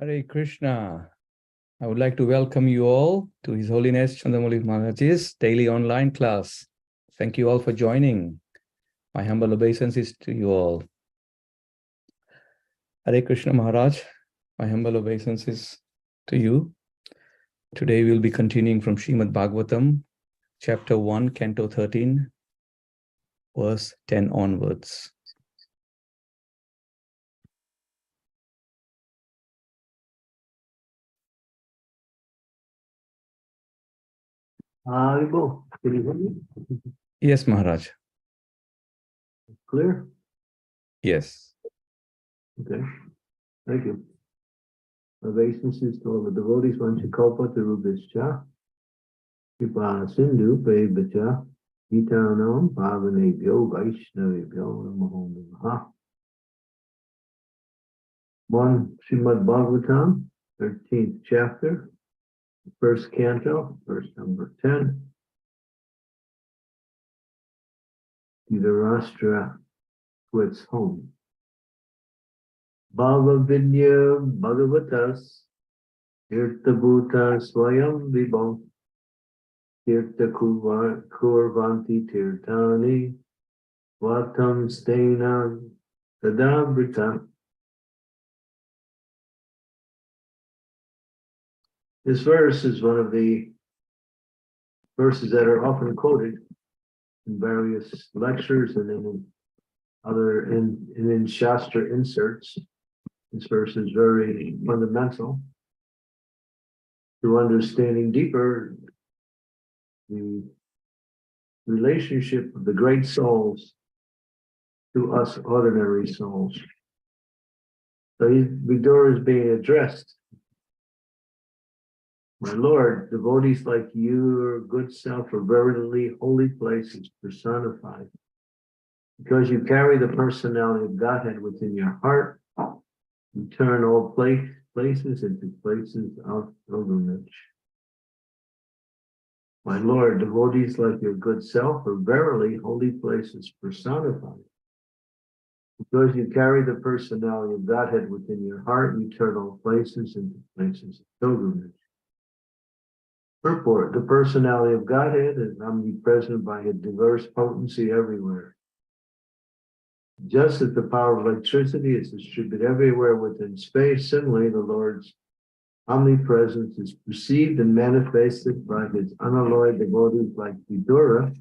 Hare Krishna. I would like to welcome you all to His Holiness Candramuauli Maharaj's daily online class. Thank you all for joining. My humble obeisances to you all. Hare Krishna Maharaj, my humble obeisances to you. Today we'll be continuing from Srimad Bhagavatam, chapter 1, canto 13, verse 10 onwards. Can you hear me? Yes, Maharaj. Clear? Yes. Okay. Thank you. Obeisances to all the devotees, Vanchakalpa Tarubhischa, Kripa Sindhu Pebhacha, Gitanam Bhavanebhyo Vaishnavebhyo Namo Namaha. 1 Srimad Bhagavatam, 13th chapter, first canto, verse number 10. Dhritarashtra to its home. Bhavavidya Bhagavatas Tirtha Bhuta Swayam Vibho Tirtha Kurvanti Tirtani Vatam Stena Tadabrita. This verse is one of the verses that are often quoted in various lectures and in Shastra inserts. This verse is very fundamental to understanding deeper the relationship of the great souls to us ordinary souls. So Vidura is being addressed. My Lord, devotees like you, your good self, are verily holy places personified. Because you carry the personality of Godhead within your heart, you turn all places into places of pilgrimage. My Lord, devotees like your good self are verily holy places personified. Because you carry the personality of Godhead within your heart, you turn all places into places of pilgrimage. Purport: the personality of Godhead is omnipresent by a diverse potency everywhere. Just as the power of electricity is distributed everywhere within space, similarly the Lord's omnipresence is perceived and manifested by his unalloyed devotees like Vidura,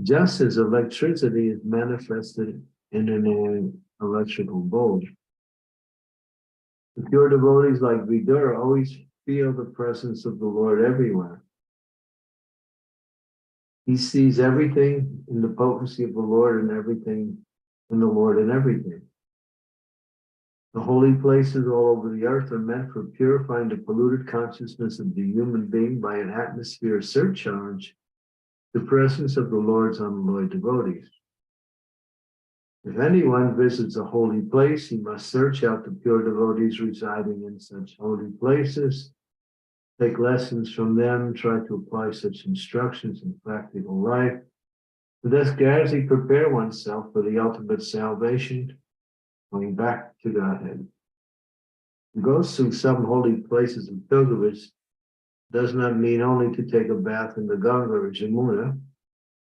just as electricity is manifested in an electrical bulb. The pure devotees like Vidura always feel the presence of the Lord everywhere. He sees everything in the potency of the Lord and everything in the Lord and everything. The holy places all over the earth are meant for purifying the polluted consciousness of the human being by an atmosphere surcharge, the presence of the Lord's unalloyed devotees. If anyone visits a holy place, he must search out the pure devotees residing in such holy places, take lessons from them, try to apply such instructions in practical life, and thus gradually prepare oneself for the ultimate salvation, going back to Godhead. Who goes through some holy places of pilgrimage does not mean only to take a bath in the Ganga or Jamuna,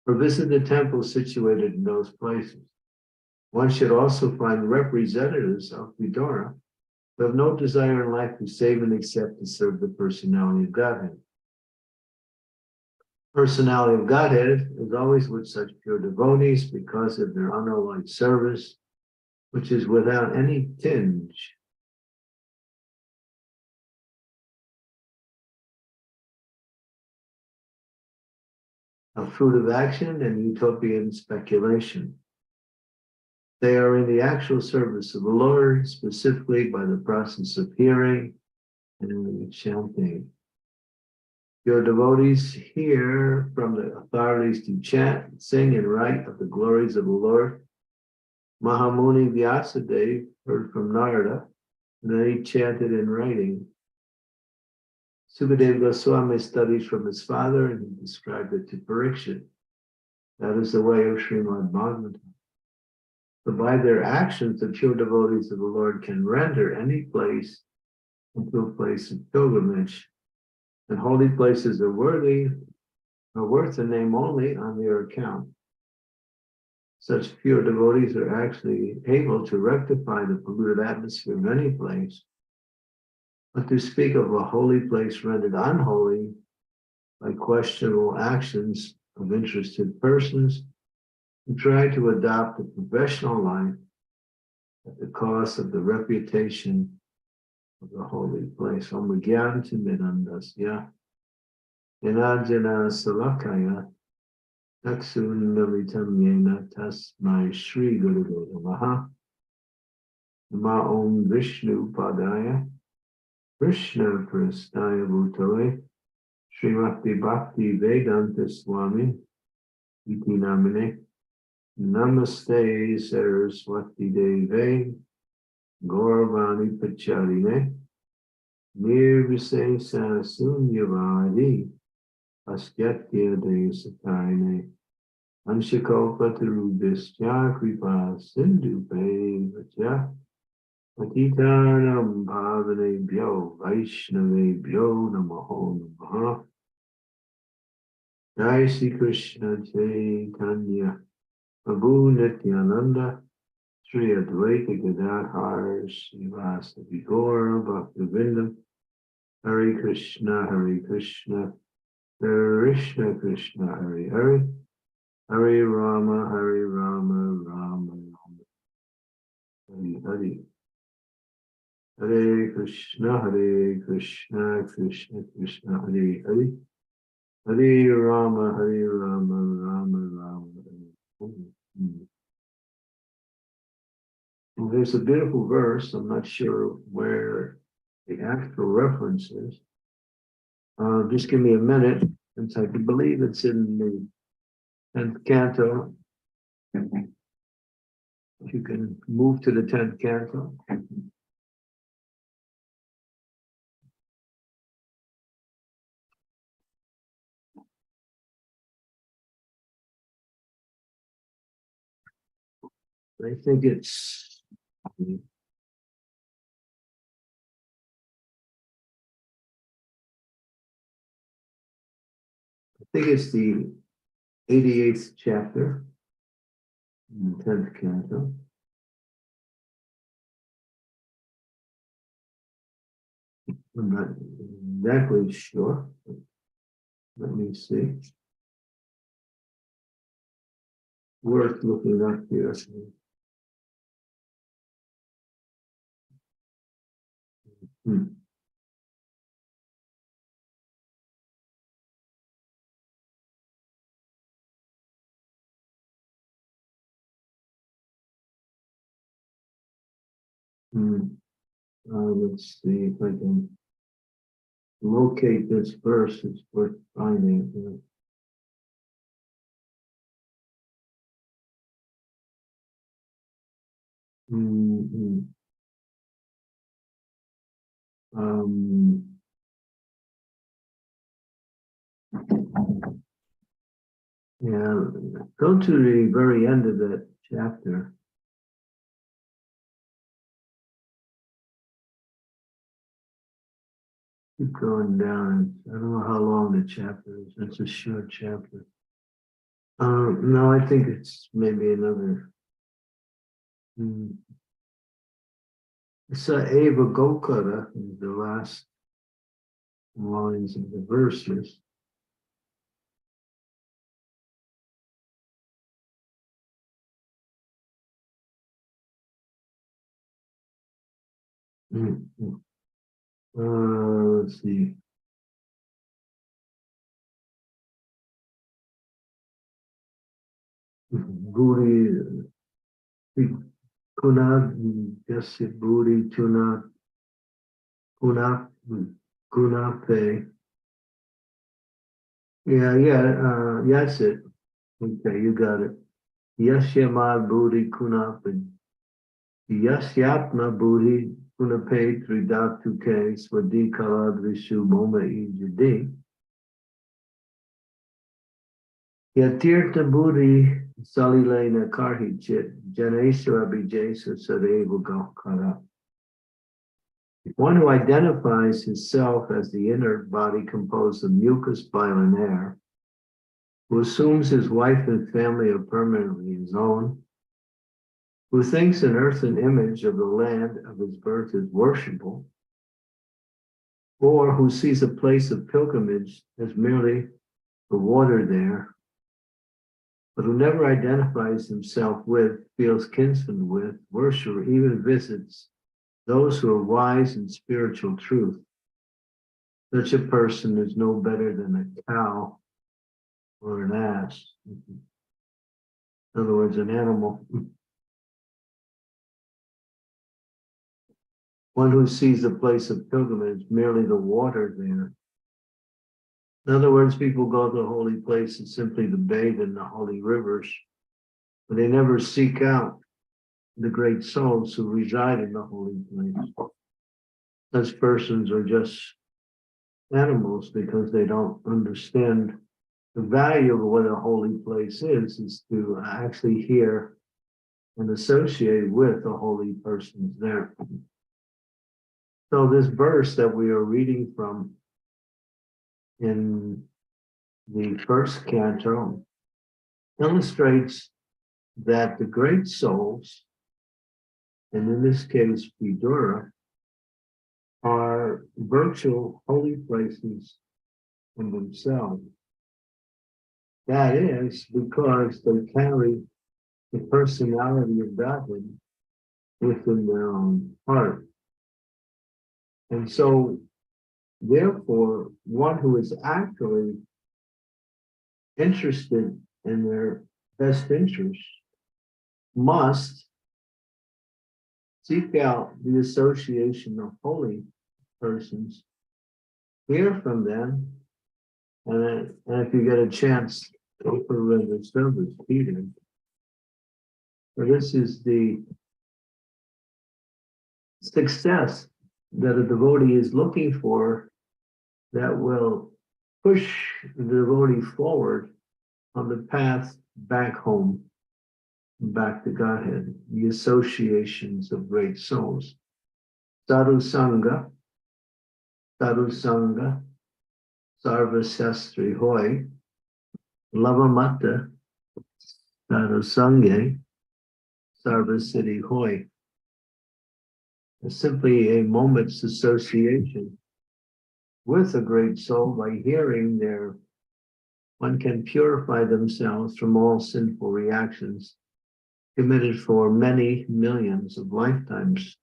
or visit the temples situated in those places. One should also find representatives of Vidura who have no desire in life to save and accept to serve the personality of Godhead. Personality of Godhead is always with such pure devotees because of their unalloyed service, which is without any tinge of fruit of action and utopian speculation. They are in the actual service of the Lord, specifically by the process of hearing and chanting. Your devotees hear from the authorities to chant, sing, and write of the glories of the Lord. Mahamuni Vyasadeva heard from Narada, and then he chanted in writing. Sukadeva Goswami studied from his father, and he described it to Parikshit. That is the way of Srimad Bhagavatam. But by their actions, the pure devotees of the Lord can render any place into a place of pilgrimage. And holy places are worth a name only on their account. Such pure devotees are actually able to rectify the polluted atmosphere of any place. But to speak of a holy place rendered unholy by questionable actions of interested persons who try to adopt a professional life at the cost of the reputation of the holy place. Om Gyan Timidandasya Yanajana Salakaya Taksunamitam Yena Tasmai Shri Guru Namaha Nama Om Vishnu Padaya Krishna Prastaya Bhutale Srimati Bhakti Vedanta Swami Iti Namine Namaste Saraswati Deve Gauravani Pacharine Nirvisesa Sunyavadi Askatya De Sakarine Anshakopa Tarubhisya Kripa Sindhu Vacha Patitanam Bhavanebhyo Vaishnavebhyo Namaho Namaha Jai Sri Krishna Chaitanya Prabhu Nityananda Sri Advaita Gadadhar Srivasavi Gaura Bhaktivinoda Hare Krishna Krishna Krishna Hare Hare Hare Rama Rama Rama Hare Hare Hare Krishna Krishna Krishna Hare Hare Hare Rama Rama Rama Hare Hare. Well, there's a beautiful verse. I'm not sure where the actual reference is. Just give me a minute, since I believe it's in the 10th canto. If you can move to the 10th canto. I think it's the 88th chapter in the 10th canto. I'm not exactly sure. Let me see. Worth looking up here. Let's see if I can locate this verse. It's worth finding. Yeah, go to the very end of that chapter. Keep going down. I don't know how long the chapter is. It's a short chapter. No, I think it's maybe another. It's Eva Gokara is the last lines of the verses. Let's see. Buri Kuna Yasya Buri Tuna Kunape. Yeah, that's it. Okay, you got it. Yasyama Buri Kunape. Yasyatma Buri Kunape Tridatu Ke Swadi Kaladrishu Boma Ijadi. Yatirta Buri Salilena Karhi Chit Janesa Abhijesa Sadeva Gokara. One who identifies himself as the inert body composed of mucus, bile, and air, who assumes his wife and family are permanently his own, who thinks an earthen image of the land of his birth is worshipable, or who sees a place of pilgrimage as merely the water there, but who never identifies himself with, feels kinsman with, worships, or even visits those who are wise in spiritual truth. Such a person is no better than a cow or an ass. In other words, an animal. One who sees a place of pilgrimage, merely the water there. In other words, people go to holy places simply to bathe in the holy rivers, but they never seek out the great souls who reside in the holy place. Such persons are just animals because they don't understand the value of what a holy place is to actually hear and associate with the holy persons there. So this verse that we are reading from in the first canto illustrates that the great souls, and in this case Vidura, are virtual holy places in themselves. That is because they carry the personality of Godhead within their own heart. And so, therefore, one who is actually interested in their best interest must seek out the association of holy persons, hear from them, and if you get a chance, go for regular service, Peter. So this is the success that a devotee is looking for that will push the devotee forward on the path back home, back to Godhead, the associations of great souls. Sadhu Sangha, Sarva Shastri Hoy, Lavamata, Sadhu Sangye, Sarva Siddhi Hoy. It's simply a moment's association with a great soul by hearing their, one can purify themselves from all sinful reactions committed for many millions of lifetimes.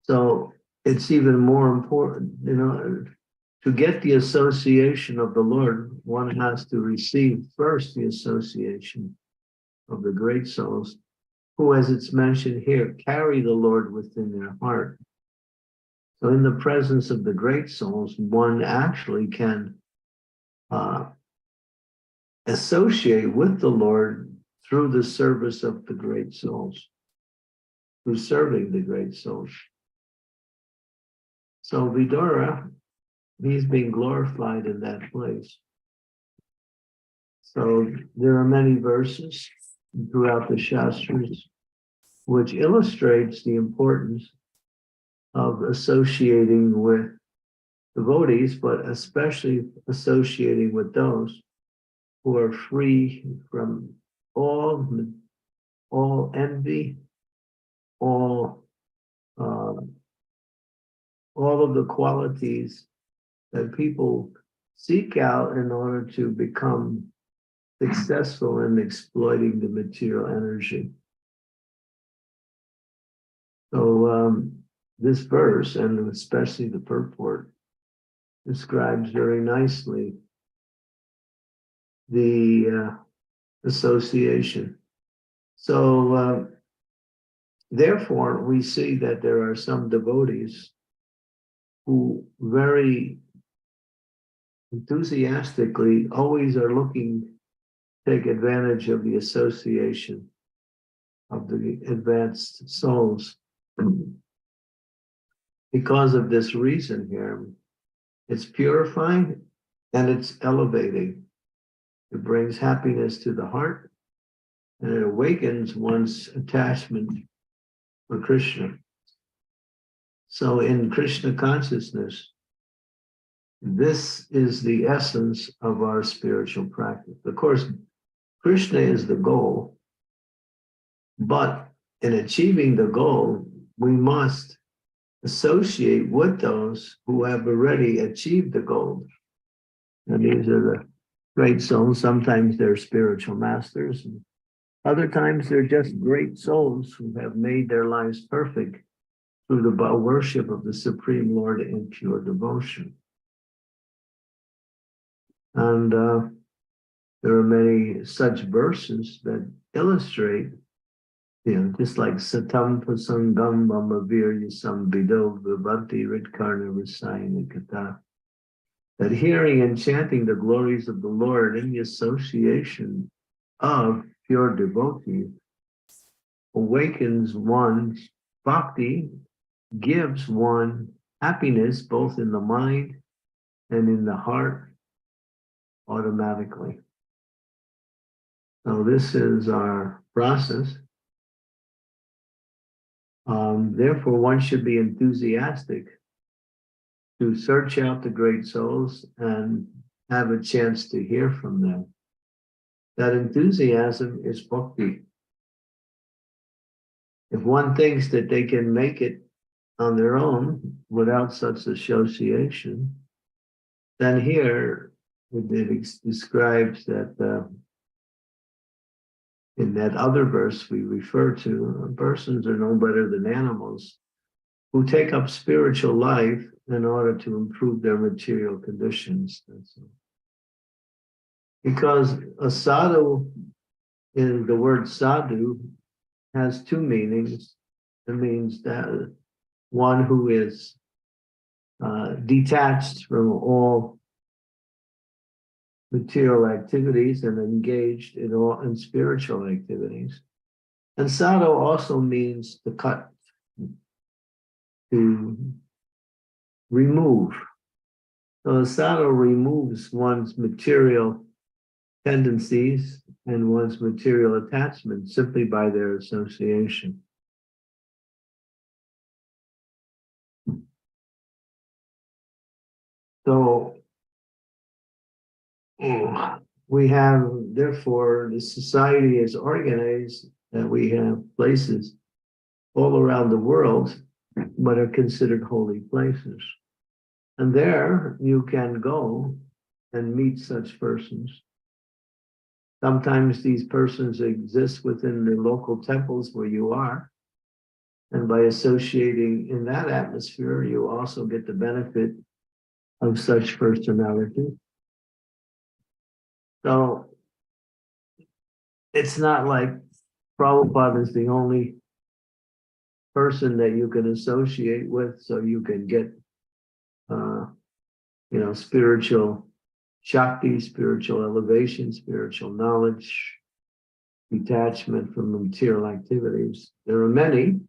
So it's even more important, to get the association of the Lord, one has to receive first the association of the great souls, who, as it's mentioned here, carry the Lord within their heart. So in the presence of the great souls, one actually can associate with the Lord through the service of the great souls, through serving the great souls. So Vidura, he's being glorified in that place. So there are many verses throughout the Shastras which illustrates the importance of associating with devotees, but especially associating with those who are free from all envy, all of the qualities that people seek out in order to become successful in exploiting the material energy. So this verse, and especially the purport, describes very nicely the association. So therefore, we see that there are some devotees who very enthusiastically always are looking to take advantage of the association of the advanced souls. Because of this reason here, it's purifying and it's elevating. It brings happiness to the heart and it awakens one's attachment for Krishna. So in Krishna consciousness, this is the essence of our spiritual practice. Of course, Krishna is the goal, but in achieving the goal, we must associate with those who have already achieved the goal. And these are the great souls. Sometimes they're spiritual masters. And other times they're just great souls who have made their lives perfect through the worship of the Supreme Lord in pure devotion. And there are many such verses that illustrate, just like Satam Pasangam Mamavirya Sambido Vibhanti Ritkarna Rasayana Kata, that hearing and chanting the glories of the Lord in the association of pure devotee awakens one's bhakti, gives one happiness both in the mind and in the heart automatically. So this is our process. Therefore, one should be enthusiastic to search out the great souls and have a chance to hear from them. That enthusiasm is bhakti. If one thinks that they can make it on their own without such association, then here it describes that in that other verse we refer to, persons are no better than animals who take up spiritual life in order to improve their material conditions. Because a sadhu, in the word sadhu, has two meanings. It means that one who is detached from all material activities and engaged in spiritual activities. And sadhu also means to cut, to remove. So the sadhu removes one's material tendencies and one's material attachment simply by their association. So we have, therefore, the society is organized that we have places all around the world, but are considered holy places. And there you can go and meet such persons. Sometimes these persons exist within the local temples where you are. And by associating in that atmosphere, you also get the benefit of such personality. So it's not like Prabhupada is the only person that you can associate with, so you can get, spiritual Shakti, spiritual elevation, spiritual knowledge, detachment from material activities. There are many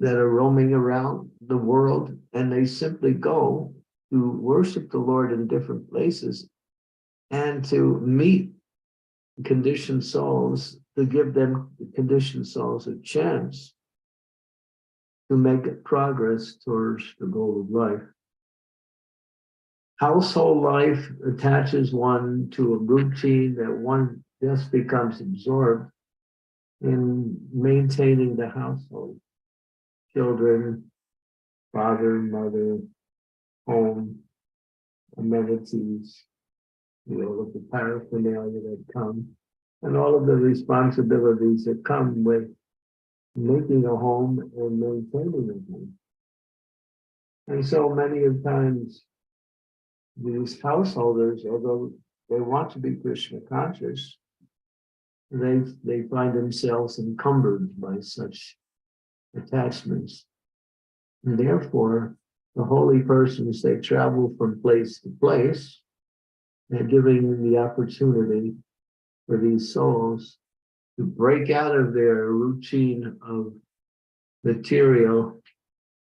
that are roaming around the world, and they simply go to worship the Lord in different places and to meet conditioned souls, to give them conditioned souls a chance to make progress towards the goal of life. Household life attaches one to a routine that one just becomes absorbed in maintaining the household. Children, father, mother, home, amenities, all of the paraphernalia that come, and all of the responsibilities that come with making a home and maintaining a home. And so many of times, these householders, although they want to be Krishna conscious, they find themselves encumbered by such attachments. And therefore, the holy persons, they travel from place to place, and giving the opportunity for these souls to break out of their routine of material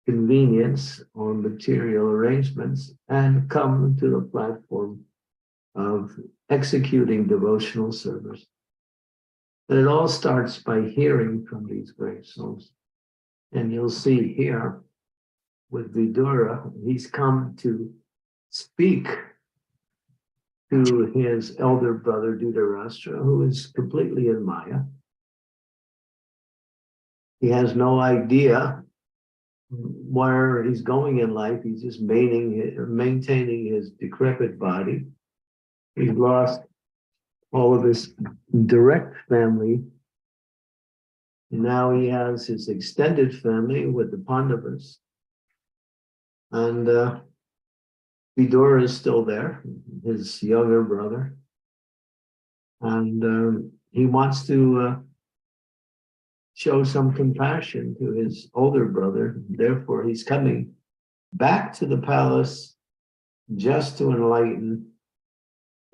convenience or material arrangements and come to the platform of executing devotional service. And it all starts by hearing from these great souls. And you'll see here with Vidura. He's come to speak to his elder brother Dhritarashtra, who is completely in Maya. He has no idea where he's going in life. He's just maintaining his decrepit body. He's lost all of his direct family. Now he has his extended family with the Pandavas. And Vidura is still there, his younger brother. And he wants to show some compassion to his older brother. Therefore, he's coming back to the palace just to enlighten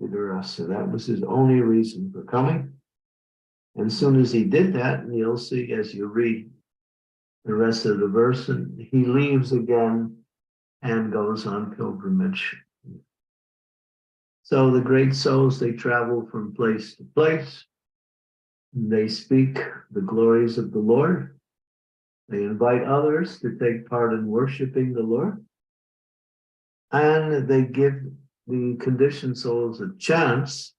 Dhritarashtra. That was his only reason for coming. And as soon as he did that, and you'll see as you read the rest of the verse, and he leaves again and goes on pilgrimage. So the great souls, they travel from place to place. They speak the glories of the Lord. They invite others to take part in worshiping the Lord. And they give the conditioned souls a chance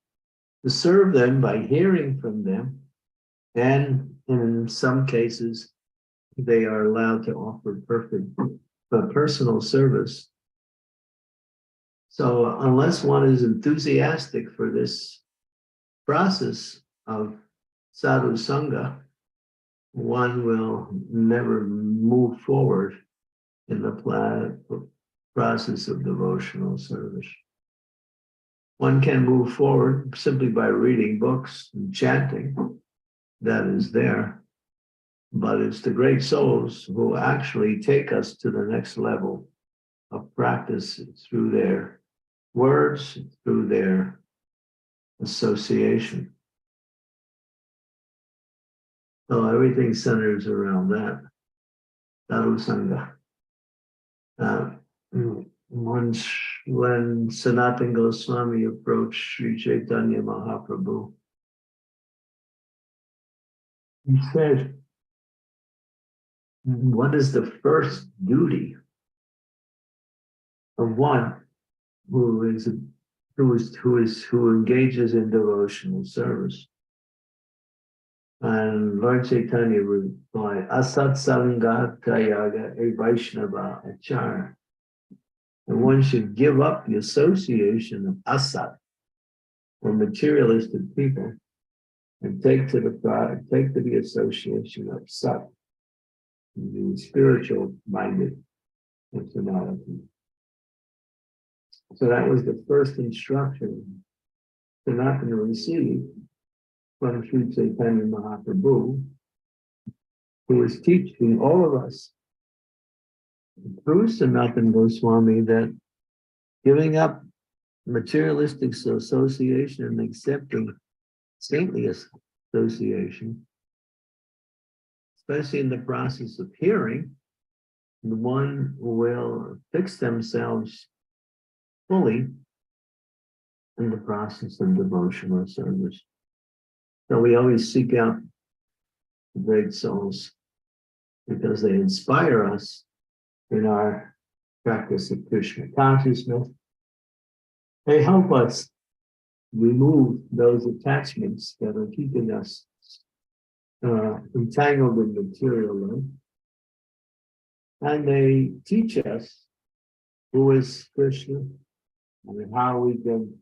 to serve them by hearing from them. And in some cases, they are allowed to offer personal service. So unless one is enthusiastic for this process of sadhu sangha, one will never move forward in the process of devotional service. One can move forward simply by reading books and chanting. That is there. But it's the great souls who actually take us to the next level of practice through their words, through their association. So everything centers around that. Sadhu Sangha. Once when Sanatana Goswami approached Sri Chaitanya Mahaprabhu, he said, what is the first duty of one who engages in devotional service? And Lord Chaitanya replied, Asat Sangha Yaga a Vaishnava Achara. And one should give up the association of asat, or materialistic people, and take to the association of sat, the spiritual minded personality. So that was the first instruction Sanatana received from Sri Chaitanya Mahaprabhu, who was teaching all of us through Sanatana Goswami that giving up materialistic association and accepting saintly association, especially in the process of hearing, one will fix themselves fully in the process of devotional service. So we always seek out the great souls because they inspire us in our practice of Krishna consciousness. They help us remove those attachments that are keeping us entangled in material life. And they teach us who is Krishna and how we can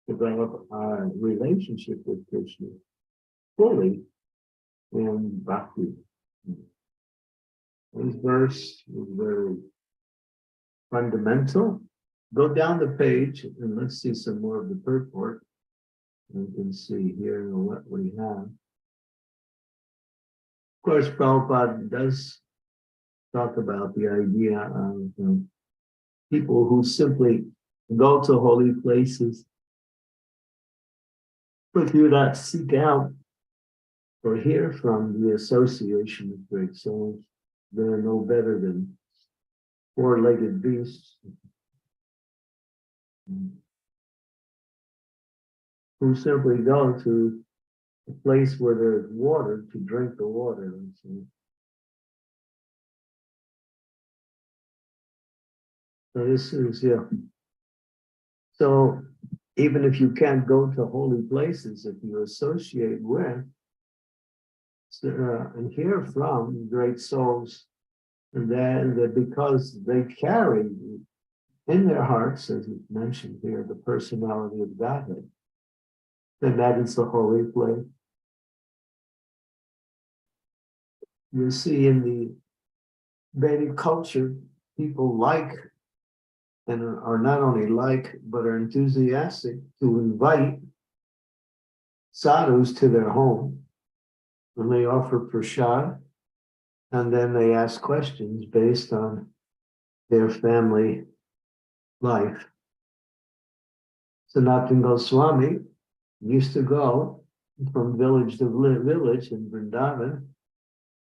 develop our relationship with Krishna fully in bhakti. This verse is very fundamental. Go down the page and let's see some more of the purport. You can see here what we have. Of course, Prabhupada does talk about the idea of people who simply go to holy places, but do not seek out or hear from the association of great souls. They're no better than four-legged beasts who simply go to a place where there's water to drink the water. And so So this is, yeah. So even if you can't go to holy places, if you associate with and hear from great souls, and then that because they carry in their hearts, as it's mentioned here, the personality of Godhead, then that is the holy place. You see in the Vedic culture, people like and are not only like, but are enthusiastic to invite sadhus to their home, and they offer prasad, and then they ask questions based on their family life. Sanatana Goswami used to go from village to village in Vrindavan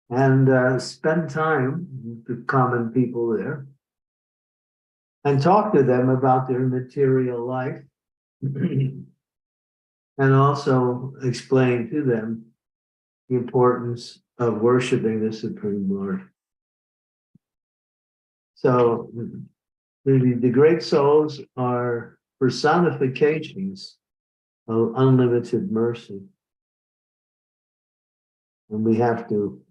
and spend time with the common people there and talk to them about their material life and also explain to them the importance of worshiping the Supreme Lord. So the great souls are personifications of unlimited mercy. And we have to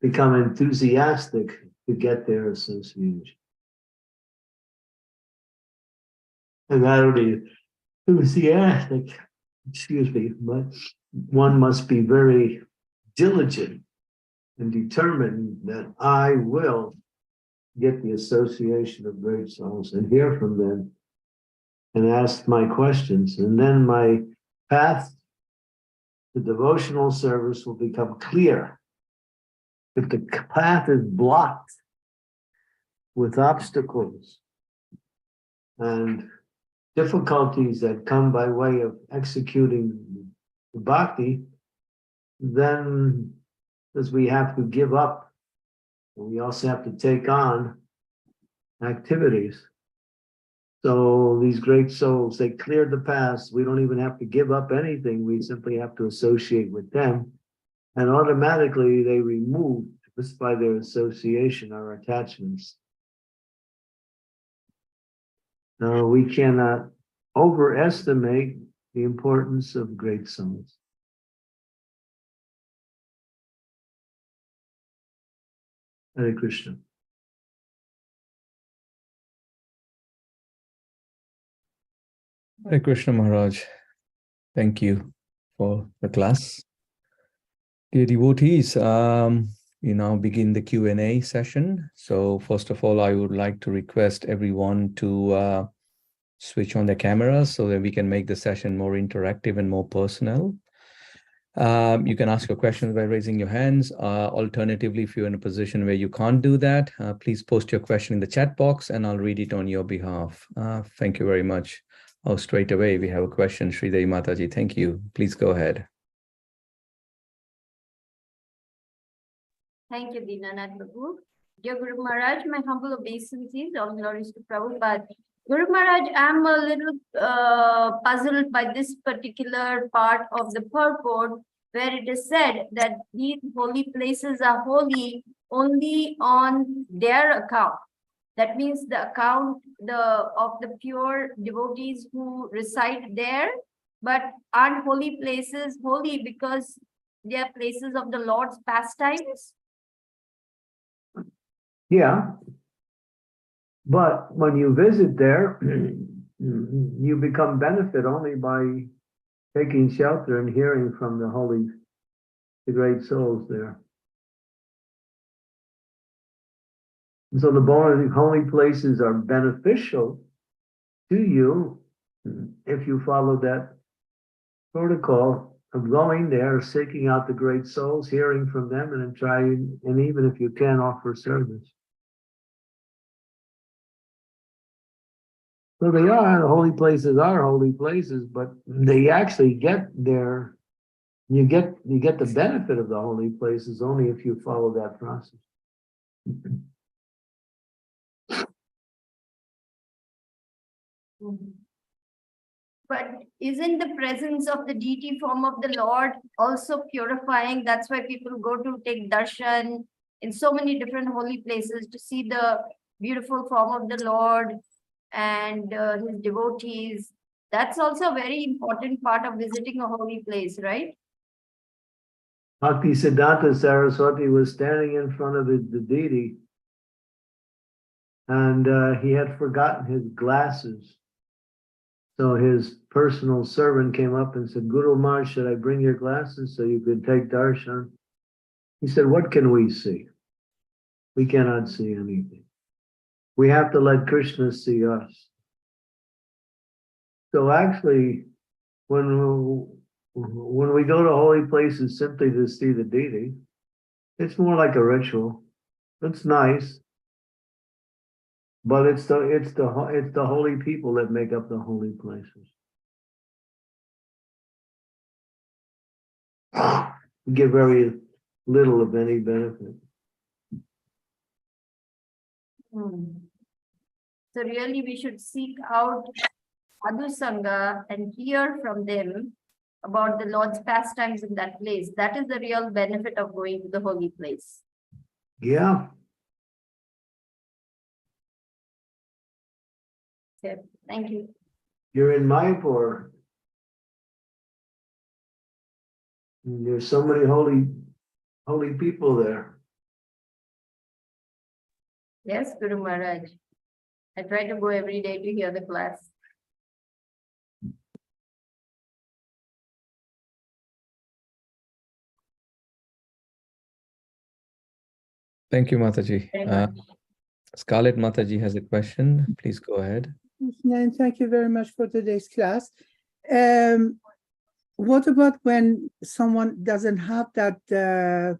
become enthusiastic to get their association. And not only enthusiastic, excuse me, but one must be very diligent and determined that I will get the association of great souls and hear from them and ask my questions. And then my path to devotional service will become clear. If the path is blocked with obstacles and difficulties that come by way of executing the bhakti, then as we have to give up, we also have to take on activities. So these great souls, they cleared the paths. We don't even have to give up anything. We simply have to associate with them. And automatically they remove, just by their association, our attachments. Now, we cannot overestimate the importance of great souls. Hare Krishna. Hare Krishna Maharaj. Thank you for the class. Dear devotees, we now begin the Q&A session. So first of all, I would like to request everyone to switch on their cameras so that we can make the session more interactive and more personal. You can ask your questions by raising your hands. Alternatively, if you're in a position where you can't do that, please post your question in the chat box and I'll read it on your behalf. Thank you very much. Oh, straight away, we have a question. Sridevi Mataji, thank you. Please go ahead. Thank you, Dinanath Prabhu. Dear Guru Maharaj, my humble obeisances, all glories to Prabhupada. Guru Maharaj, I'm a little puzzled by this particular part of the purport where it is said that these holy places are holy only on their account. That means the account of the pure devotees who reside there, but aren't holy places holy because they are places of the Lord's pastimes? Yeah. But when you visit there, you become benefit only by taking shelter and hearing from the great souls there. And so the holy places are beneficial to you if you follow that protocol of going there, seeking out the great souls, hearing from them, and then trying, and even if you can, offer service. So they are, the holy places are holy places, but they actually get there. You get the benefit of the holy places only if you follow that process. But isn't the presence of the deity form of the Lord also purifying? That's why people go to take darshan in so many different holy places to see the beautiful form of the Lord and his devotees. That's also a very important part of visiting a holy place, right? Bhakti Siddhanta Saraswati was standing in front of the deity, and he had forgotten his glasses. So his personal servant came up and said, Guru Maharaj, should I bring your glasses so you can take darshan? He said, what can we see? We cannot see anything. We have to let Krishna see us. So actually, when we go to holy places simply to see the deity, it's more like a ritual. It's nice, but it's the holy people that make up the holy places. Give very little of any benefit. So really we should seek out Sadhu Sangha and hear from them about the Lord's pastimes in that place. That is the real benefit of going to the holy place. Yeah. Okay, thank you. You're in Mayapur. And there's so many holy people there. Yes, Guru Maharaj. I try to go every day to hear the class. Thank you, Mataji. Very much. Scarlett Mataji has a question. Please go ahead. And thank you very much for today's class. What about when someone doesn't have that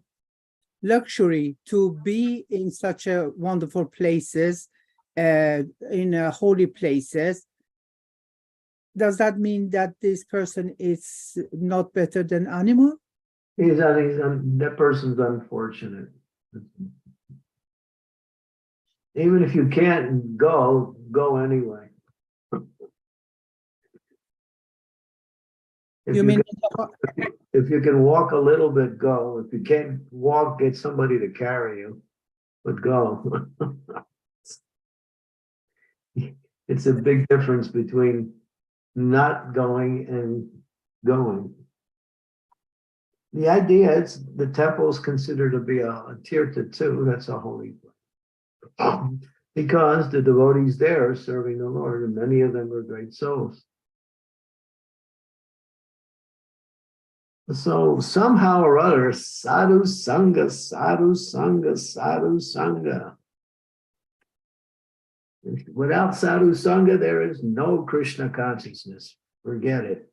luxury to be in such a wonderful places, in holy places? Does that mean that this person is not better than animal? That person's unfortunate. Even if you can't go You anyway. mean if you can walk a little bit, go. If you can't walk, get somebody to carry you, but go. It's a big difference between not going and going. The idea is the temple is considered to be a tirtha too. That's a holy place. Because the devotees there are serving the Lord, and many of them are great souls. So somehow or other, sadhu sangha, sadhu sangha, sadhu sangha. Without sadhu sangha, there is no Krishna consciousness. Forget it.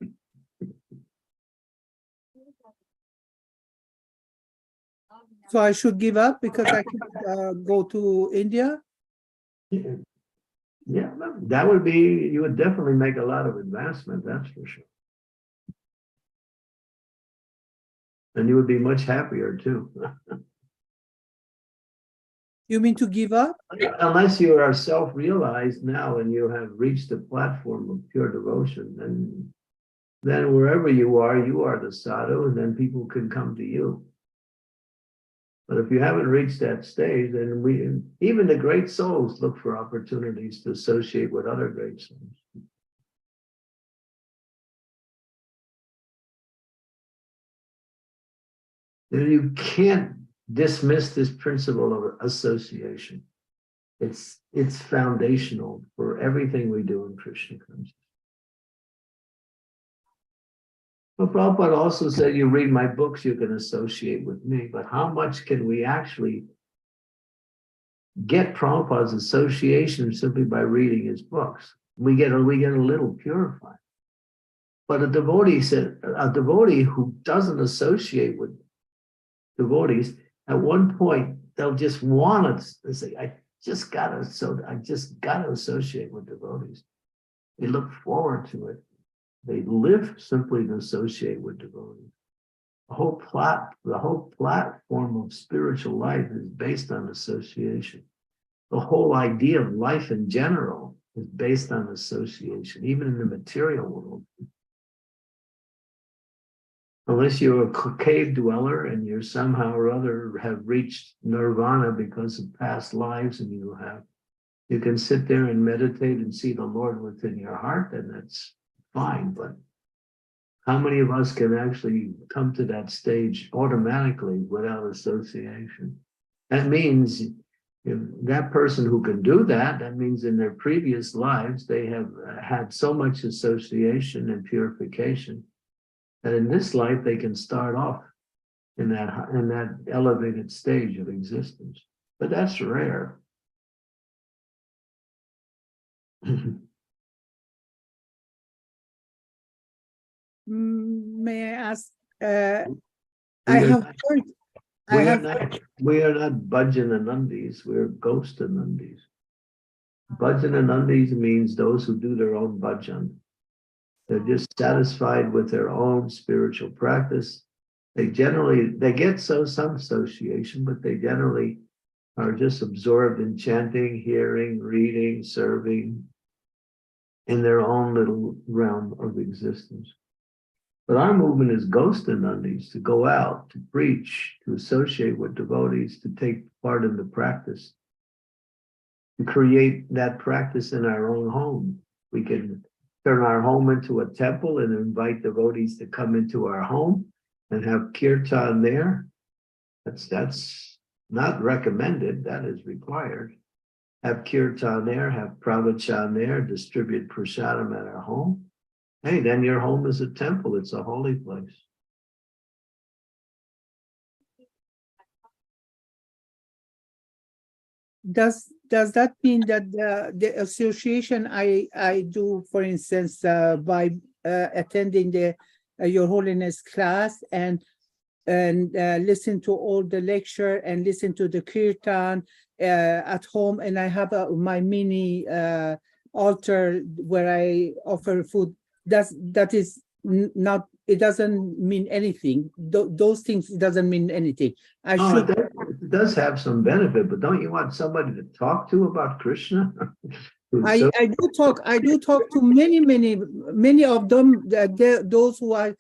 so I should give up because I can go to India? Yeah, that would be, you would definitely make a lot of advancement, that's for sure. And you would be much happier too. You mean to give up? Unless you are self-realized now and you have reached the platform of pure devotion, then wherever you are the sadhu, and then people can come to you. But if you haven't reached that stage, then even the great souls look for opportunities to associate with other great souls. You can't dismiss this principle of association. It's foundational for everything we do in Krishna consciousness. But Prabhupada also said, you read my books, you can associate with me, but how much can we actually get Prabhupada's association simply by reading his books? We get a little purified. But a devotee who doesn't associate with devotees, at one point they'll just want to. They say, I just gotta associate with devotees. They look forward to it. They live simply to associate with devotees. The whole platform of spiritual life is based on association. The whole idea of life in general is based on association, even in the material world. Unless you're a cave dweller and you're somehow or other have reached nirvana because of past lives, and you can sit there and meditate and see the Lord within your heart, then that's fine. But how many of us can actually come to that stage automatically without association? That means if that person who can do that, that means in their previous lives, they have had so much association and purification that in this life, they can start off in that elevated stage of existence. But that's rare. May I ask? We I are have not- heard. I have. We are not Bhajananandis, we're Ghostanandis. Bhajananandis means those who do their own bhajan. They're just satisfied with their own spiritual practice. They get some association, but they generally are just absorbed in chanting, hearing, reading, serving in their own little realm of existence. But our movement is Ghostanandis, to go out, to preach, to associate with devotees, to take part in the practice, to create that practice in our own home. We can turn our home into a temple and invite devotees to come into our home and have kirtan there. That's not recommended, that is required. Have kirtan there, have pravachan there, distribute prasadam at our home. Hey, then your home is a temple, it's a holy place. Does that mean that the association I do, for instance, by attending the Your Holiness class and listen to all the lecture and listen to the kirtan at home, and I have my mini altar where I offer food. That is not. It doesn't mean anything. Those things doesn't mean anything. It does have some benefit, but don't you want somebody to talk to about Krishna? I do talk to many of them. Those who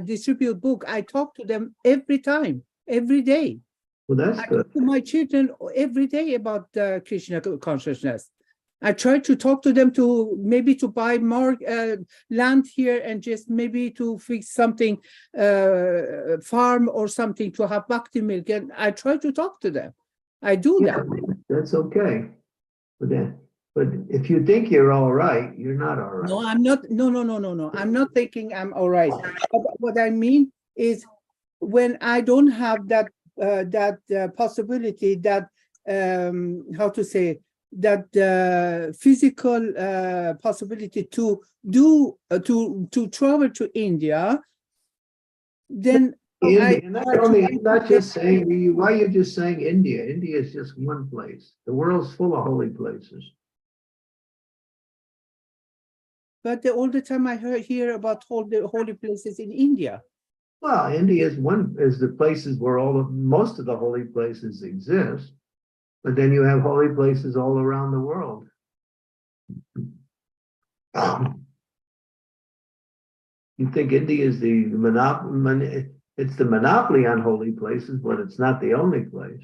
distribute book. I talk to them every time, every day. Well, that's good. To my children every day about Krishna consciousness. I try to talk to them to maybe to buy more land here and just maybe to fix something, farm or something to have bhakti milk. And I try to talk to them. I do that. That's okay. But if you think you're all right, you're not all right. No, I'm not. No. I'm not thinking I'm all right. What I mean is when I don't have that possibility, that how to say, that physical possibility to travel to India, then I'm not just saying, why are you just saying India? India is just one place. The world's full of holy places. But all the time I hear about all the holy places in India. Well, India is the places where most of the holy places exist. But then you have holy places all around the world. You think India is the monopoly? It's the monopoly on holy places, but it's not the only place.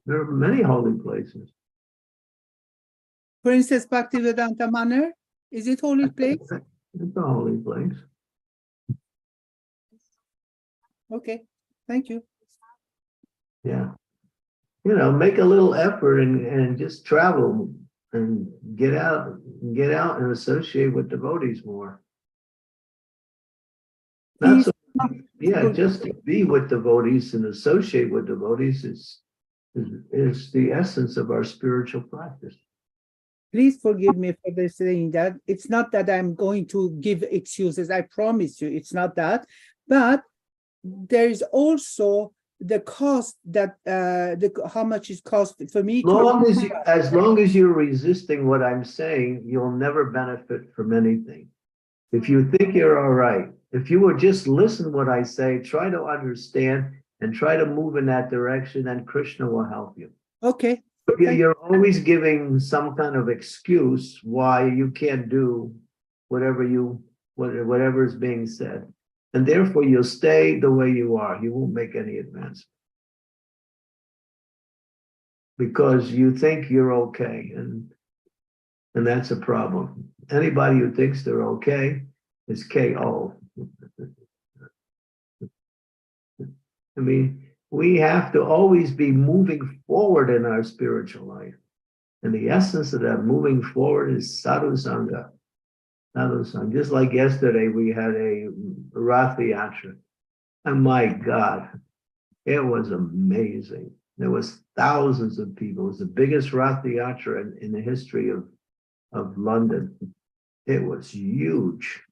There are many holy places. For instance, Bhaktivedanta Manor, is it holy place? It's a holy place. Okay, thank you. Yeah. Make a little effort and just travel and get out and associate with devotees more. Not so, just to be with devotees and associate with devotees is the essence of our spiritual practice. Please forgive me for saying that. It's not that I'm going to give excuses. I promise you, it's not that. But there is also the cost that how much it costs for me. As long as you're resisting what I'm saying, you'll never benefit from anything. If you think you're all right, if you would just listen what I say, try to understand and try to move in that direction, and Krishna will help you. Okay. You're always giving some kind of excuse why you can't do whatever you whatever is being said. And therefore you'll stay the way you are. You won't make any advance. Because you think you're okay, and that's a problem. Anybody who thinks they're okay is KO. I mean, we have to always be moving forward in our spiritual life. And the essence of that moving forward is sadhu sangha. Sadhu sangha. Just like yesterday, we had a Rath Yatra. And my God, it was amazing. There was thousands of people. It was the biggest Rath Yatra in the history of London. It was huge.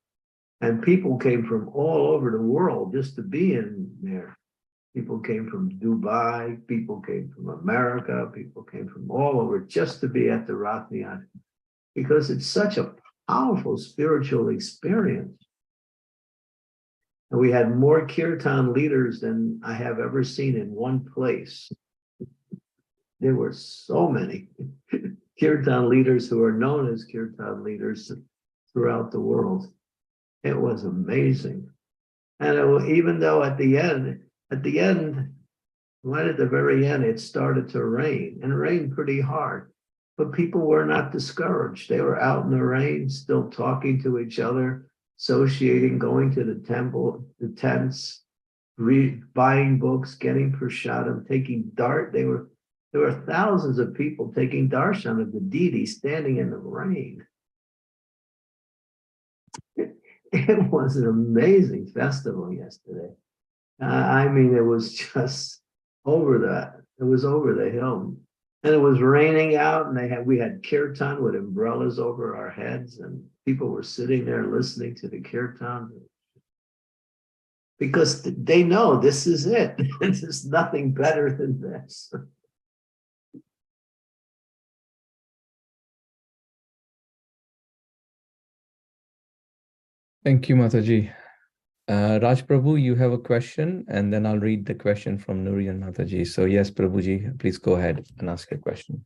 And people came from all over the world just to be in there. People came from Dubai, people came from America, people came from all over just to be at the Rath Yatra, because it's such a powerful spiritual experience. And we had more kirtan leaders than I have ever seen in one place. There were so many kirtan leaders who are known as kirtan leaders throughout the world. It was amazing. And even though at the end, right at the very end, it started to rain, and it rained pretty hard. But people were not discouraged. They were out in the rain, still talking to each other, associating, going to the temple, the tents, buying books, getting prasadam, taking dart. There were thousands of people taking darshan of the deity standing in the rain. It was an amazing festival yesterday. I mean, it was just over that. It was over the hill. And it was raining out, and we had kirtan with umbrellas over our heads, and people were sitting there listening to the kirtan. Because they know this is it. There's nothing better than this. Thank you, Mataji. Raj Prabhu, you have a question, and then I'll read the question from Nuri and Mataji. So yes, Prabhuji, please go ahead and ask your question.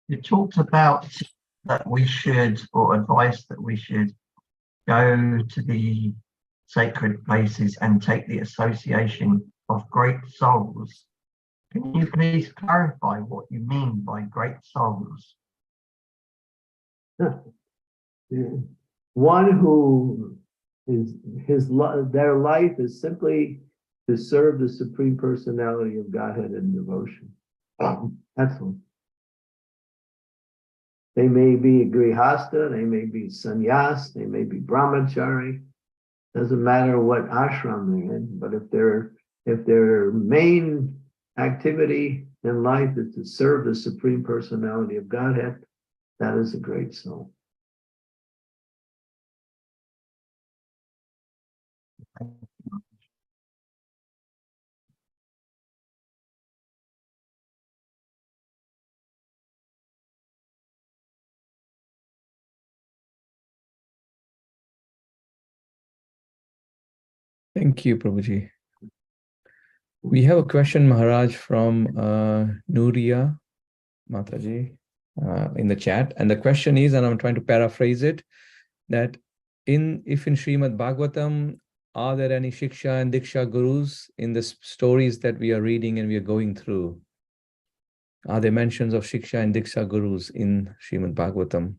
You talked about that we should, or advice that we should go to the sacred places and take the association of great souls. Can you please clarify what you mean by great souls? One who is their life is simply to serve the Supreme Personality of Godhead in devotion. That's all. They may be grihasta, they may be sannyas, they may be brahmachari. Doesn't matter what ashram they're in, but if their main activity in life is to serve the Supreme Personality of Godhead, that is a great soul. Thank you, Prabhuji. We have a question, Maharaj, from Nuria Mataji in the chat. And the question is, and I'm trying to paraphrase it, that if in Srimad Bhagavatam, are there any Shiksha and Diksha Gurus in the stories that we are reading and we are going through? Are there mentions of Shiksha and Diksha Gurus in Srimad Bhagavatam?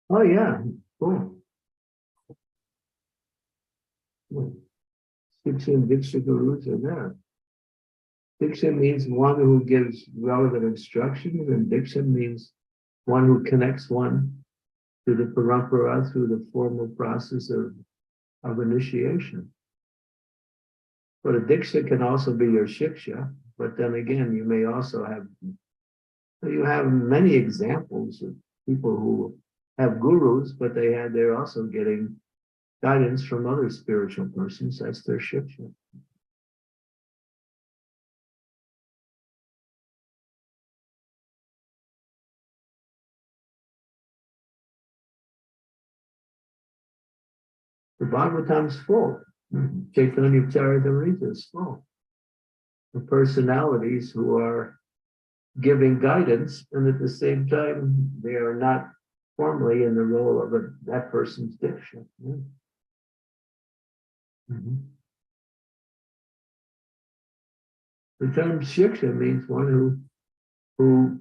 Oh yeah, cool. Shiksha and Diksha Gurus are there. Diksha means one who gives relevant instructions, and Diksha means one who connects one to the parampara through the formal process of initiation. But a Diksha can also be your Shiksha, but then again, you may also have many examples of people who have gurus, but they're also getting guidance from other spiritual persons. That's their Shiksha. The Bhagavatam's full. Chaitanya Charitamrita is full. The personalities who are giving guidance, and at the same time, they are not formally in the role of that person's diksha. Yeah. The term shiksha means one who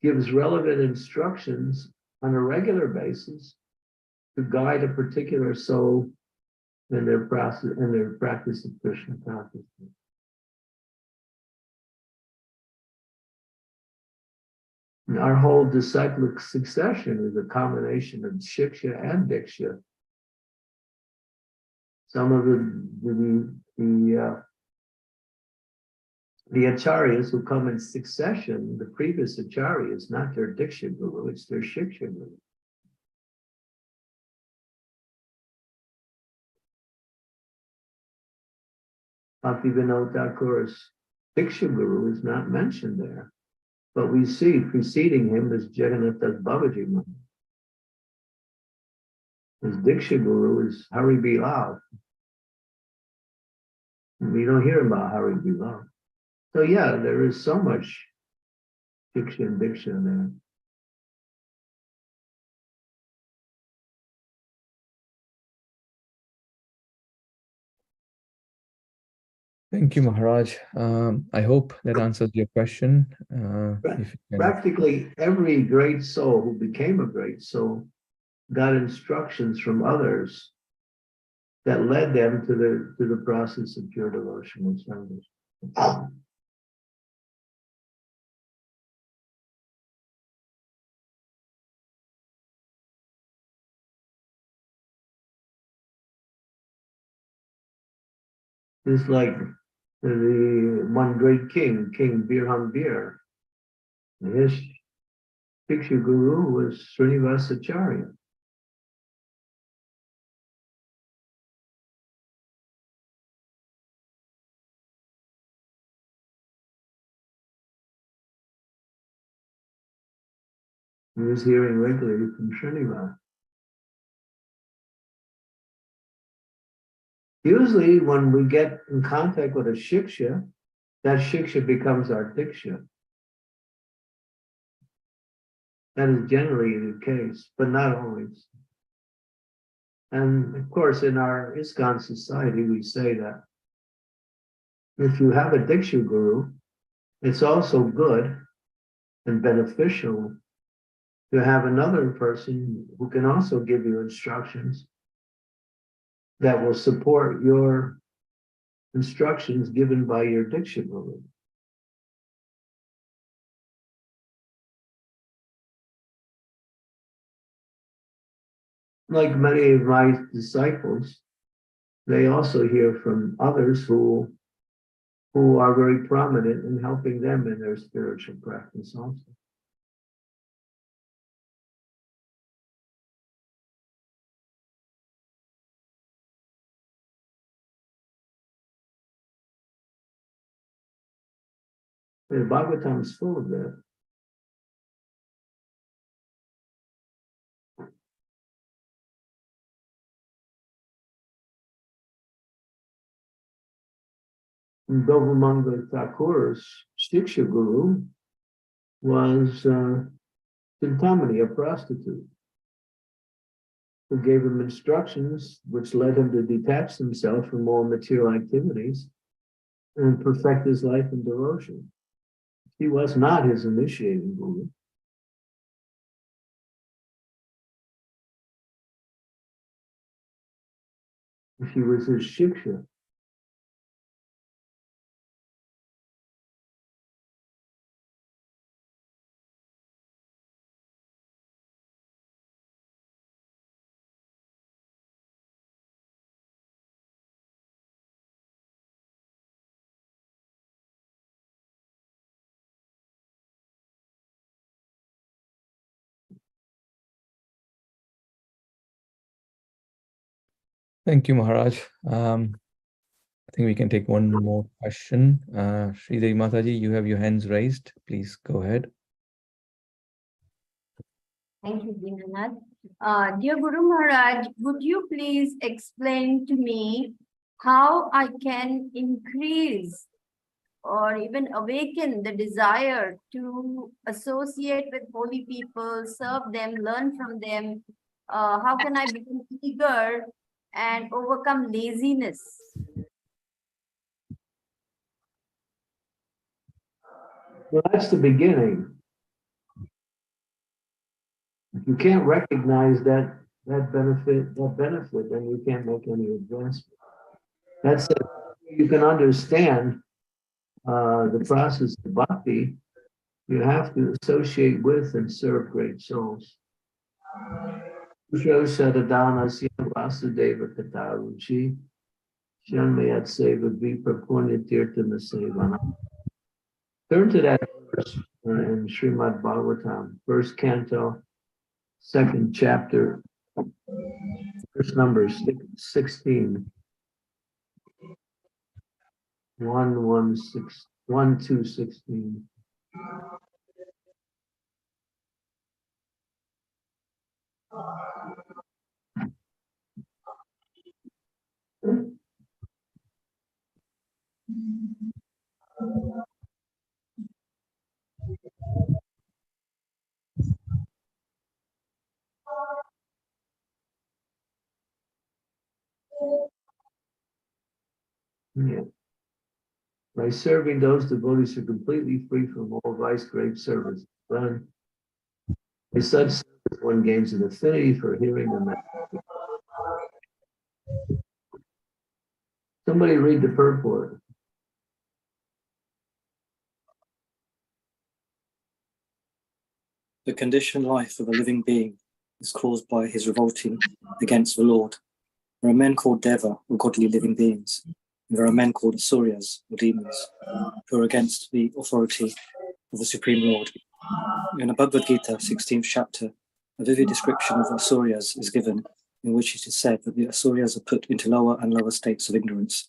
gives relevant instructions on a regular basis to guide a particular soul in their practice of Krishna consciousness. And our whole disciplic succession is a combination of shiksha and diksha. Some of the acharyas who come in succession, the previous acharya is not their diksha guru, it's their shiksha guru. Bhaktivinoda Thakur's diksha guru is not mentioned there, but we see preceding him is Jagannath Das Babaji Maharaj. His diksha guru is Hari Bilal. We don't hear about Hari Bilal. So yeah, there is so much diksha and diksha there. Thank you, Maharaj. I hope that answers your question. If you can. Practically every great soul who became a great soul got instructions from others that led them to the process of pure devotional service. It's like the one great king, King Birhambir. His Diksha guru was Srinivasacharya. He was hearing regularly from Srinivas. Usually when we get in contact with a shiksha, that shiksha becomes our diksha. That is generally the case, but not always. And of course, in our ISKCON society, we say that if you have a diksha guru, it's also good and beneficial to have another person who can also give you instructions that will support your instructions given by your diksha guru. Like many of my disciples, they also hear from others who are very prominent in helping them in their spiritual practice also. The Bhagavatam is full of that. And Govamanga Thakur's Shiksha Guru was Chintamani, a prostitute, who gave him instructions which led him to detach himself from all material activities and perfect his life in devotion. He was not his initiating guru. He was his shiksha. Thank you, Maharaj. I think we can take one more question. Sridevi Mataji, you have your hands raised. Please go ahead. Thank you, Dinanath. Dear Guru Maharaj, would you please explain to me how I can increase or even awaken the desire to associate with holy people, serve them, learn from them? How can I become eager and overcome laziness? Well, that's the beginning. If you can't recognize that benefit, then you can't make any advancement. That's it. You can understand the process of bhakti. You have to associate with and serve great souls. Sadadhanasya Vasudeva Kataruchi Shanmayat Seva Viprapunya Tirthana Sevana. Turn to that verse in Srimad Bhagavatam, first canto, second chapter, verse number 16. 1-2-16. Yeah. By serving those devotees who are completely free from all vice, great service done. By such service, one gains an affinity for hearing the message. Somebody read the purport. The conditioned life of a living being is caused by his revolting against the Lord. There are men called Deva, or godly living beings, and there are men called Asuryas, or demons, who are against the authority of the Supreme Lord. In the Bhagavad Gita, 16th chapter, a vivid description of Asuryas is given, in which it is said that the Asuryas are put into lower and lower states of ignorance,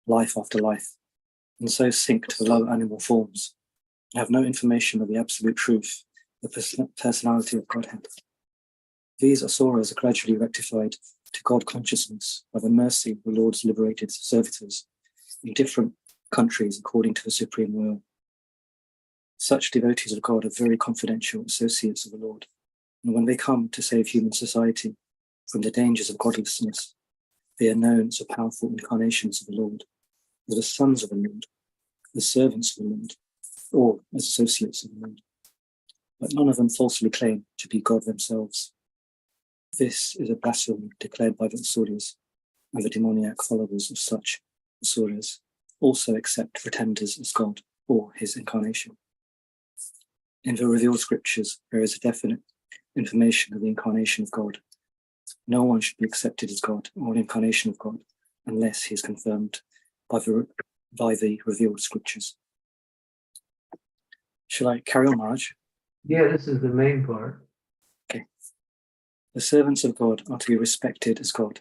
life after life, and so sink to the lower animal forms, and have no information of the absolute truth, the personality of Godhead. These Asuras are gradually rectified to God consciousness by the mercy of the Lord's liberated servitors in different countries according to the supreme will. Such devotees of God are very confidential associates of the Lord, and when they come to save human society from the dangers of godlessness, they are known as the powerful incarnations of the Lord, as the sons of the Lord, the servants of the Lord, or as associates of the Lord. But none of them falsely claim to be God themselves. This is a blasphemy declared by the Asuryas, and the demoniac followers of such Asuryas also accept pretenders as God or his incarnation. In the revealed scriptures, there is a definite information of the incarnation of God. No one should be accepted as God or an incarnation of God unless he is confirmed by the revealed scriptures. Shall I carry on, Maharaj? Yeah, this is the main part. Okay. The servants of God are to be respected as God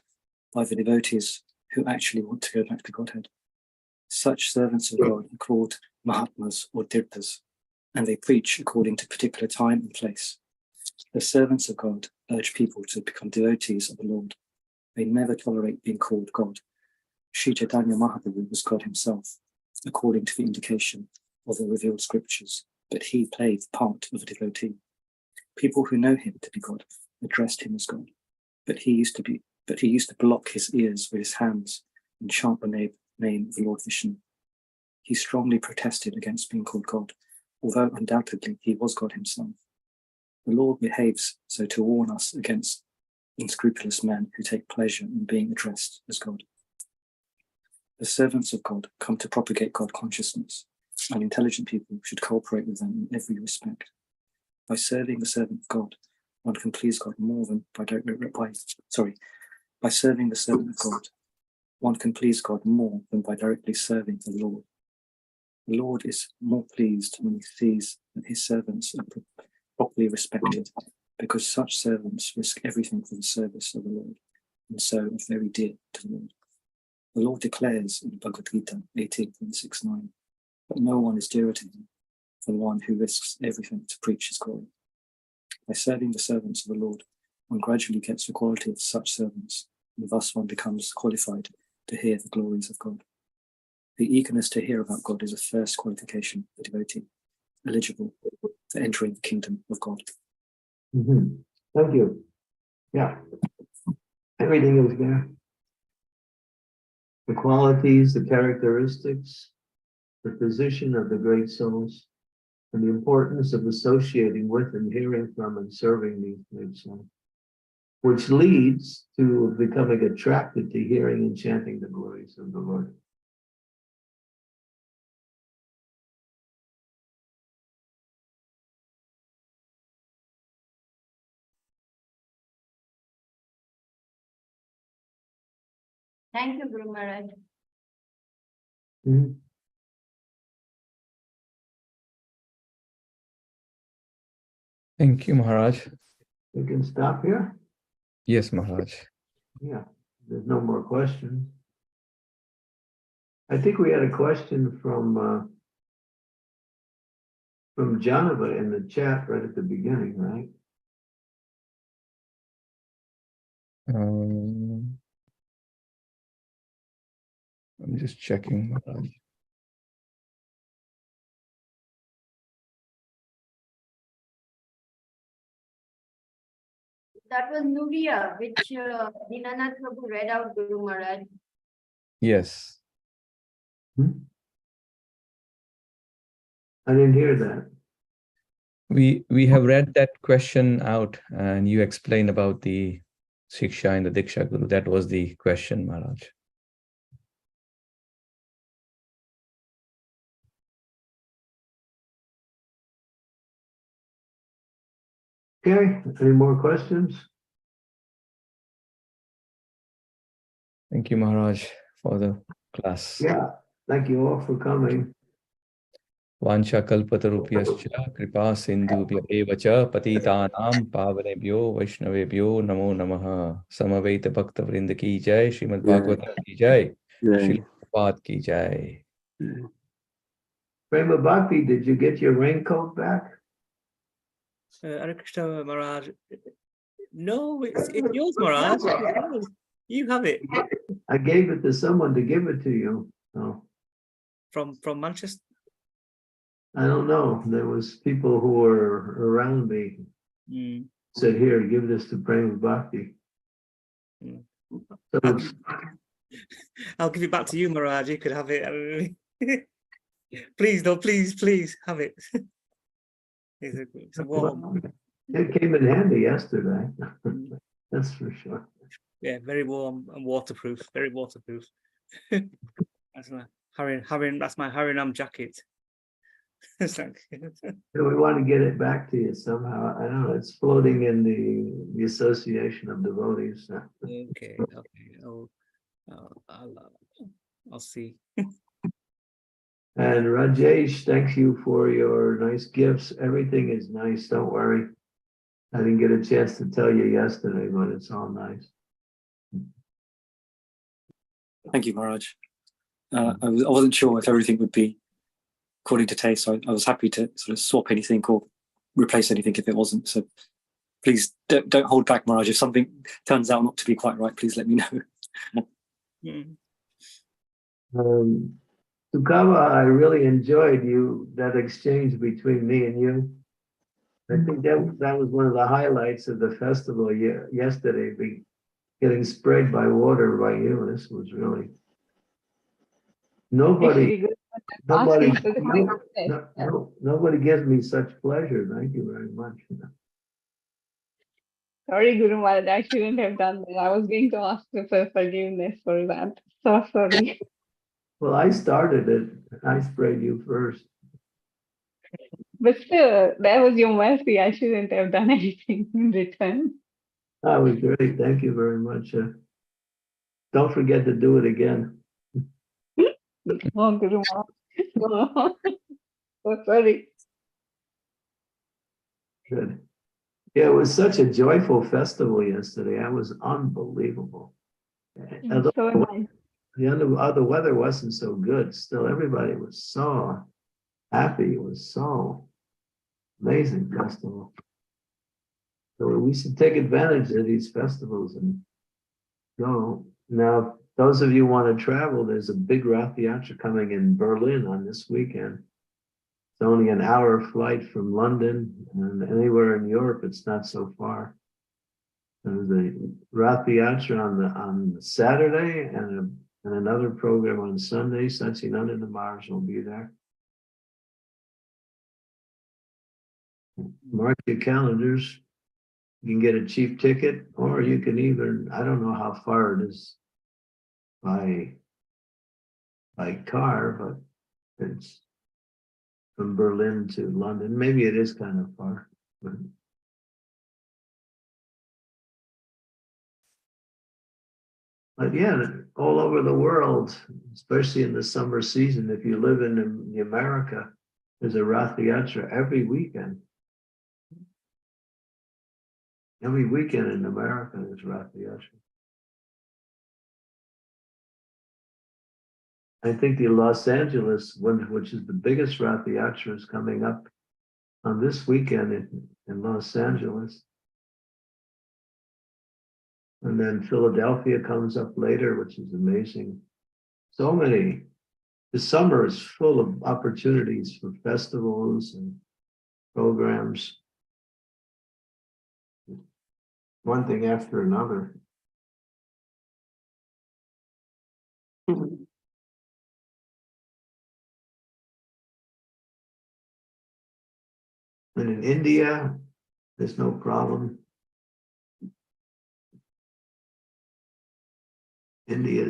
by the devotees who actually want to go back to Godhead. Such servants of God are called Mahatmas or Tirthas, and they preach according to particular time and place. The servants of God urge people to become devotees of the Lord. They never tolerate being called God. Sri Chaitanya Mahaprabhu was God himself, according to the indication of the revealed scriptures, but he played the part of a devotee. People who know him to be God addressed him as God, but he used to block his ears with his hands and chant the name of the Lord Vishnu. He strongly protested against being called God, although undoubtedly he was God himself. The Lord behaves so to warn us against unscrupulous men who take pleasure in being addressed as God. The servants of God come to propagate God consciousness, and intelligent people should cooperate with them in every respect. By serving the servant of God, one can please God more than by serving the servant of God, one can please God more than by directly serving the Lord. The Lord is more pleased when he sees that his servants are properly respected, because such servants risk everything for the service of the Lord, and so are very dear to the Lord. The Lord declares in Bhagavad Gita 18.69 that no one is dearer to him than one who risks everything to preach his glory. By serving the servants of the Lord, one gradually gets the quality of such servants, and thus one becomes qualified to hear the glories of God. The eagerness to hear about God is a first qualification for devotee, eligible for entering the kingdom of God. Mhm. Thank you. Yeah. Everything is there. The qualities, the characteristics, the position of the great souls, and the importance of associating with and hearing from and serving these great souls, which leads to becoming attracted to hearing and chanting the glories of the Lord. Thank you, Guru Maharaj. Mhm. Thank you, Maharaj. We can stop here. Yes, Maharaj. Yeah, there's no more questions. I think we had a question from Janava in the chat right at the beginning, right? I'm just checking, Maharaj. That was Nuria, which Dinanath Prabhu read out, Guru Maharaj. Yes. I didn't hear that. We have read that question out, and you explained about the Shiksha and the Diksha Guru. That was the question, Maharaj. Okay, any more questions? Thank you, Maharaj, for the class. Yeah, thank you all for coming. Vancha kalpatarupyascha kripa sindhubhya eva cha patitanam pavanebhyo vaishnavebhyo namo namaha. Samaveta bhakta vrinda ki jai, Srimad Bhagavatam ki jai, Srila Prabhupada ki jai. Prema Bhakti, did you get your raincoat back? Hare Krishna Maharaj. No, it's yours, Maharaj. It's yours. You have it. I gave it to someone to give it to you. Oh, From Manchester. I don't know. There was people who were around me said, "Here, give this to Prema Bhakti." Mm. So I'll give it back to you, Maharaj. You could have it. Please, no, please have it. It's a warm. it came in handy yesterday. That's for sure. Yeah, very warm and waterproof. Very waterproof. That's my that's my Harinam jacket. It's like So we want to get it back to you somehow. I don't know. It's floating in the Association of Devotees. okay. I'll see. And Rajesh, thank you for your nice gifts. Everything is nice. Don't worry. I didn't get a chance to tell you yesterday, but it's all nice. Thank you, Maharaj. I wasn't sure if everything would be according to taste, so I was happy to sort of swap anything or replace anything if it wasn't. So please don't hold back, Maharaj. If something turns out not to be quite right, please let me know. Sukava, I really enjoyed that exchange between me and you. I think that was one of the highlights of the festival yesterday, getting sprayed by water by you. This was really nobody gives me such pleasure. Thank you very much. Sorry, Guru Maharaj, I shouldn't have done that. I was going to ask you for forgiveness for that. So sorry. Well, I started it. I sprayed you first. But still, that was your mercy. I shouldn't have done anything in return. That was great. Thank you very much. Don't forget to do it again. Oh, Guru Maharaj. So sorry. Good. Yeah, it was such a joyful festival yesterday. That was unbelievable. Although So nice. the weather wasn't so good, still everybody was so happy. It was so amazing festival. So we should take advantage of these festivals and go. Now, those of you who want to travel, there's a big Rath Yatra coming in Berlin on this weekend. It's only an hour flight from London, and anywhere in Europe, it's not so far. There's a Rath Yatra on the Saturday and another program on Sunday. Satchinanda Maharaj will be there. Mark your calendars. You can get a cheap ticket, or you can even, I don't know how far it is by car, but it's from Berlin to London. Maybe it is kind of far. But yeah, all over the world, especially in the summer season, if you live in America, there's a Rath Yatra every weekend. Every weekend in America there's Rath Yatra. I think the Los Angeles one, which is the biggest Rath Yatra, is coming up on this weekend in Los Angeles. And then Philadelphia comes up later, which is amazing. So many. The summer is full of opportunities for festivals and programs. One thing after another. And in India, there's no problem. India,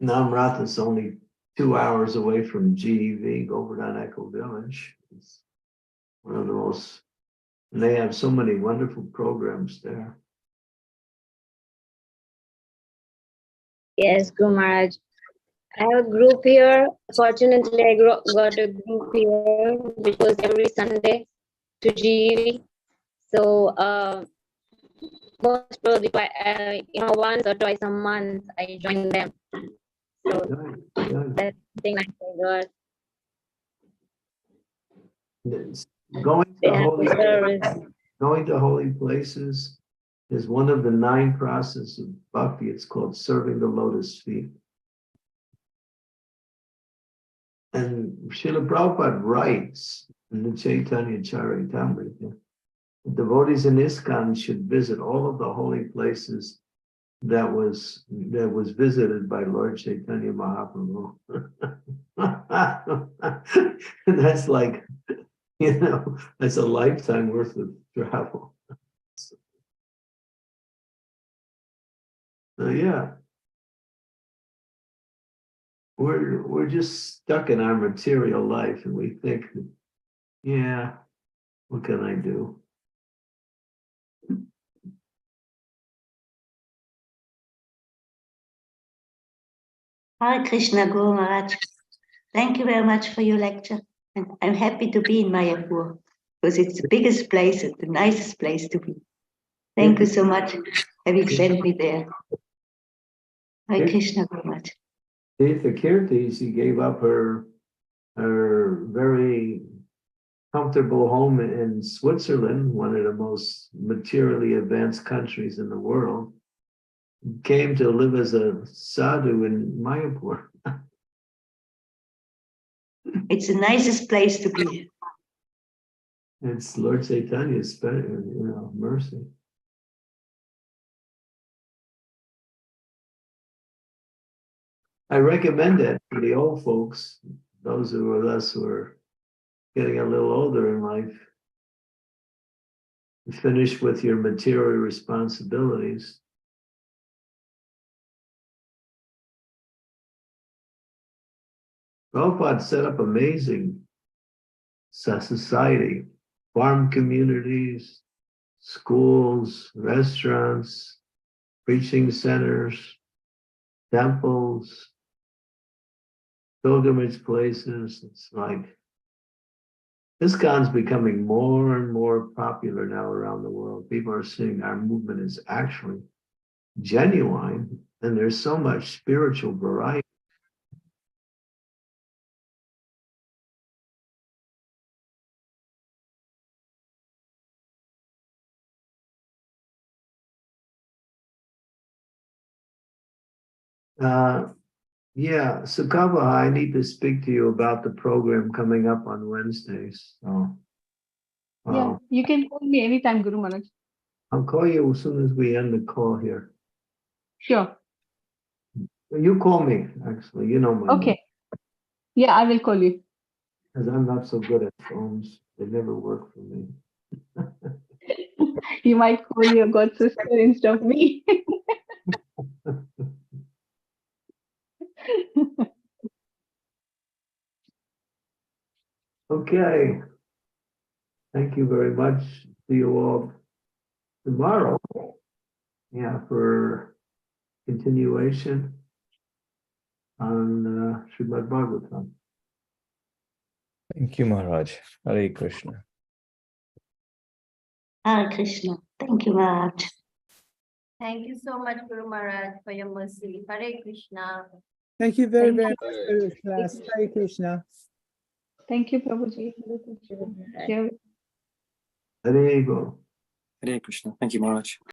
Namrat is only 2 hours away from GEV, Govardhan Echo Village. It's one of the most, and they have so many wonderful programs there. Yes, Guru Maharaj. I have a group here. Fortunately, I got a group here which goes every Sunday to GEV. So, most probably, once or twice a month, I join them. So that's the thing I got. Going to holy places is one of the 9 processes of bhakti. It's called serving the lotus feet. And Srila Prabhupada writes in the Chaitanya Charitamrita, devotees in ISKCON should visit all of the holy places that was visited by Lord Chaitanya Mahaprabhu. And that's like, that's a lifetime worth of travel. So yeah, we're just stuck in our material life, and we think, yeah, what can I do? Hare Krishna, Guru Maharaj. Thank you very much for your lecture. And I'm happy to be in Mayapur because it's the biggest place and the nicest place to be. Thank you so much for having sent me there. Hare Krishna, Guru Maharaj. Tirtha Kirti, she gave up her very comfortable home in Switzerland, one of the most materially advanced countries in the world, came to live as a sadhu in Mayapur. It's the nicest place to be. It's Lord Chaitanya's, mercy. I recommend that for the old folks, those of us who are getting a little older in life. Finish with your material responsibilities. Prabhupada set up amazing society, farm communities, schools, restaurants, preaching centers, temples, pilgrimage places. It's like ISKCON's becoming more and more popular now around the world. People are seeing our movement is actually genuine, and there's so much spiritual variety. Yeah, Sukava, I need to speak to you about the program coming up on Wednesdays. So Yeah, you can call me anytime, Guru Maharaj. I'll call you as soon as we end the call here. Sure. You call me, actually. You know my number. Okay. Yeah, I will call you. Because I'm not so good at phones. They never work for me. You might call your god sister instead of me. Okay. Thank you very much. See you all tomorrow. Yeah, for continuation on Srimad Bhagavatam. Thank you, Maharaj. Hare Krishna. Hare Krishna. Thank you, Maharaj. Thank you so much, Guru Maharaj, for your mercy. Hare Krishna. Thank you very, Thank very you. much for your class. Hare Krishna. Thank you, Prabhuji. Hare Krishna. Hare Go. Hare Krishna. Thank you, Maharaj.